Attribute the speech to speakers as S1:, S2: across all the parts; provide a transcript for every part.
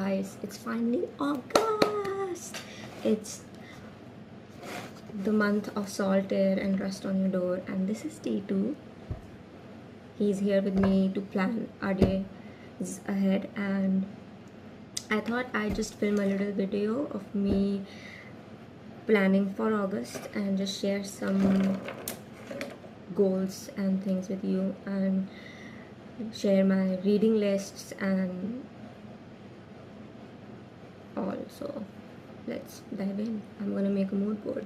S1: guys, it's finally August. It's the month of salt air and rust on your door, and this is T2. He's here with me to plan our days ahead, and I thought I'd just film a little video of me planning for August and just share some goals and things with you, and share my reading lists and all. So let's dive in. I'm gonna make a mood board.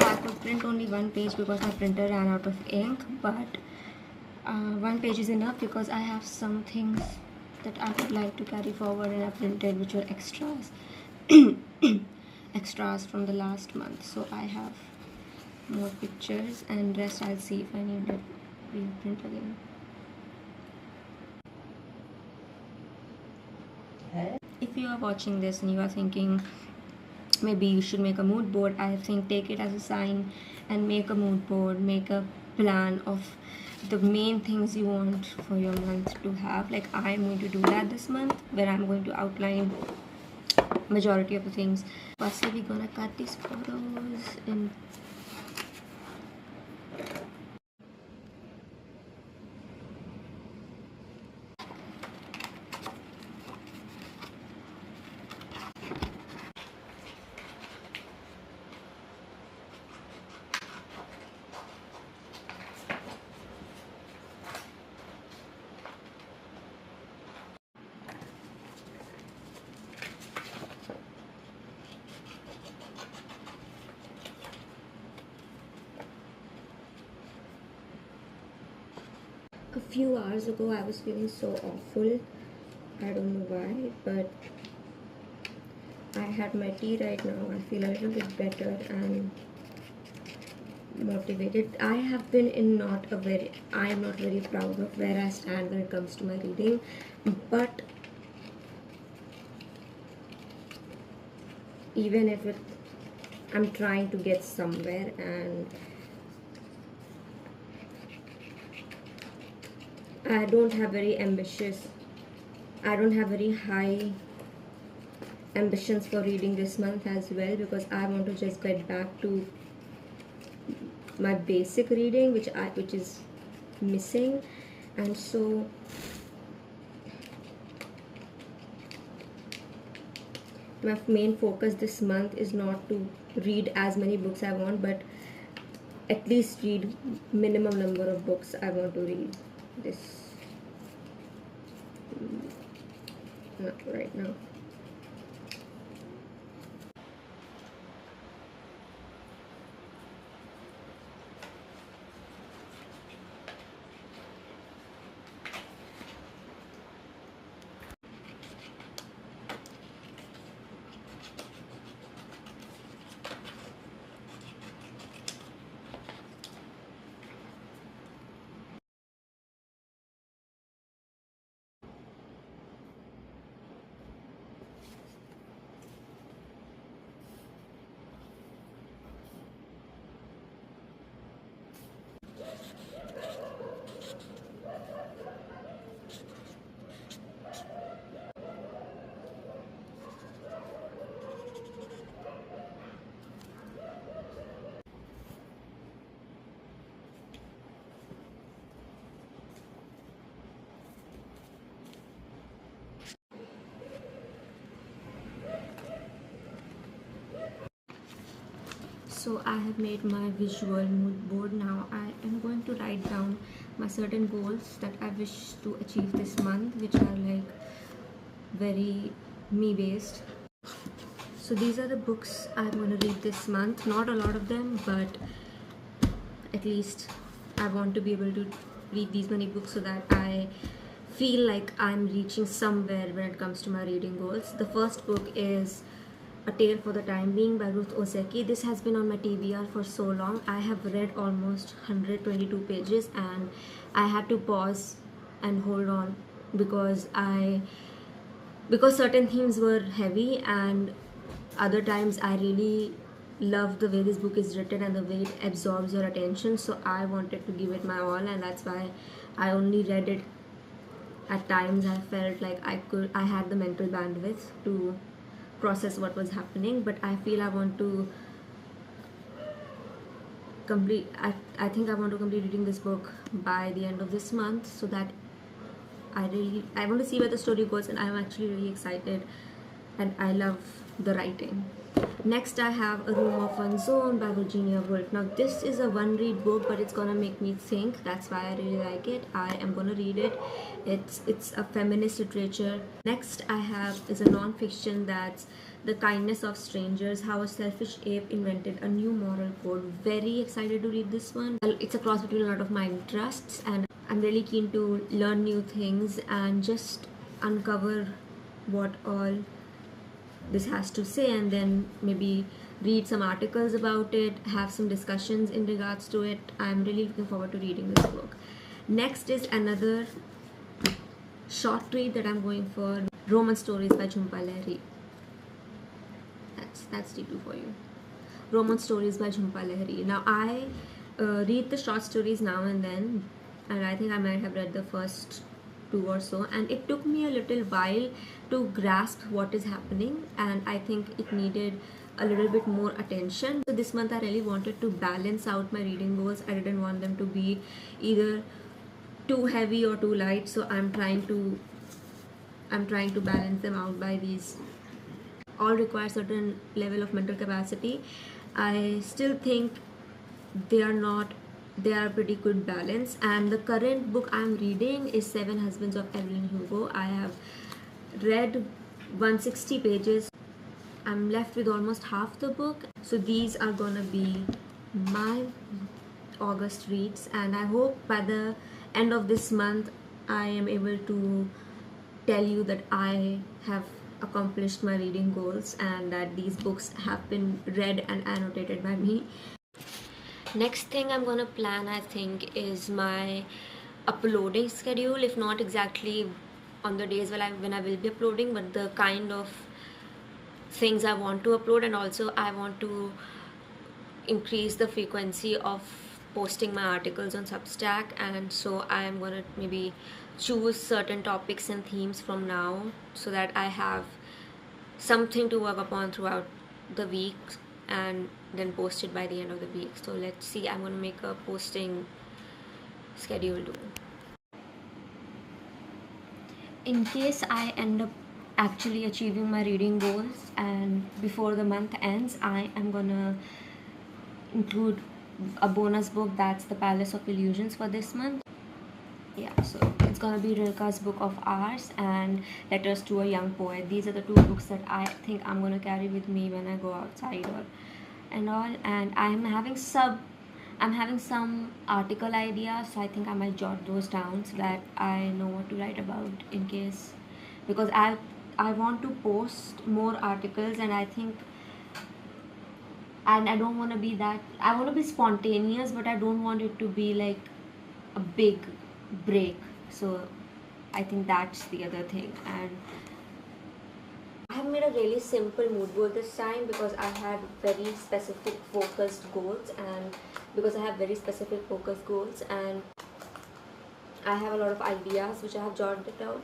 S1: I could print only one page because my printer ran out of ink, but one page is enough because I have some things that I would like to carry forward, and I printed which were extras extras from the last month. So I have more pictures, and rest I'll see if I need to reprint again. If you are watching this and you are thinking maybe you should make a mood board, I think take it as a sign and make a mood board. Make a plan of the main things you want for your month to have. Like I'm going to do that this month, where I'm going to outline majority of the things. Firstly, we're gonna cut these photos in. A few hours ago I was feeling so awful. I don't know why, but I had my tea right now. I feel a little bit better and motivated. I am not very proud of where I stand when it comes to my reading, but even if I'm trying to get somewhere, and I don't have very high ambitions for reading this month as well, because I want to just get back to my basic reading, which is missing. And so my main focus this month is not to read as many books I want, but at least read minimum number of books I want to read not right now. So I have made my visual mood board. Now I am going to write down my certain goals that I wish to achieve this month, which are like very me based. So these are the books I'm going to read this month. Not a lot of them, but at least I want to be able to read these many books so that I feel like I'm reaching somewhere when it comes to my reading goals. The first book is A Tale for the Time Being by Ruth Oseki. This has been on my TBR for so long. I have read almost 122 pages and I had to pause and hold on because certain themes were heavy, and other times I really love the way this book is written and the way it absorbs your attention, so I wanted to give it my all, and that's why I only read it at times I felt like I had the mental bandwidth to process what was happening. But I feel I want to I think I want to complete reading this book by the end of this month, so that I want to see where the story goes, and I'm actually really excited and I love the writing. Next I have A Room of One's Own by Virginia Woolf. Now this is a one read book, but it's gonna make me think. That's why I really like it. I am gonna read it. It's a feminist literature. Next I have is a non-fiction that's The Kindness of Strangers, How a Selfish Ape Invented a New Moral Code. Very excited to read this one. It's a cross between a lot of my interests, and I'm really keen to learn new things and just uncover what all this has to say, and then maybe read some articles about it, have some discussions in regards to it. I'm really looking forward to reading this book. Next is another short read that I'm going for, Roman Stories by Jhumpa Lahiri. That's T2 for you. Roman Stories by Jhumpa Lahiri. Now I read the short stories now and then, and I think I might have read the first two or so, and it took me a little while to grasp what is happening, and I think it needed a little bit more attention. So this month I really wanted to balance out my reading goals. I didn't want them to be either too heavy or too light, so I'm trying to balance them out by these. All require certain level of mental capacity. I still think they are pretty good balance. And the current book I'm reading is Seven Husbands of Evelyn Hugo. I have read 160 pages. I'm left with almost half the book, so these are gonna be my August reads, and I hope by the end of this month I am able to tell you that I have accomplished my reading goals and that these books have been read and annotated by me. Next thing I'm gonna plan, I think, is my uploading schedule. If not exactly on the days when I will be uploading, but the kind of things I want to upload, and also I want to increase the frequency of posting my articles on Substack, and so I am gonna maybe choose certain topics and themes from now so that I have something to work upon throughout the week and then post it by the end of the week. So let's see, I'm gonna make a posting schedule too. In case I end up actually achieving my reading goals and before the month ends, I am gonna include a bonus book, that's The Palace of Illusions, for this month. Yeah, so it's gonna be Rilke's Book of Hours and Letters to a Young Poet. These are the two books that I think I'm gonna carry with me when I go outside and all. And I'm having some article ideas, so I think I might jot those down so that I know what to write about, in case, because I want to post more articles, and I think, and I don't want to be that, I want to be spontaneous, but I don't want it to be like a big break. So I think that's the other thing. And I have made a really simple mood board this time because I had very specific focused goals, and I have a lot of ideas which I have jotted down,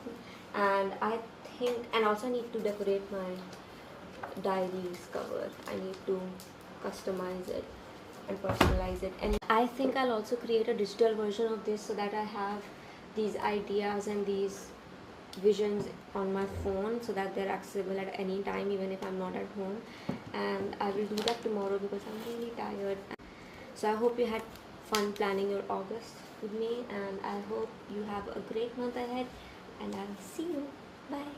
S1: and I think, and also I need to decorate my diaries cover. I need to customize it and personalize it, and I think I'll also create a digital version of this so that I have these ideas and these visions on my phone so that they're accessible at any time, even if I'm not at home. And I will do that tomorrow because I'm really tired. So I hope you had fun planning your August with me, and I hope you have a great month ahead, and I'll see you. Bye.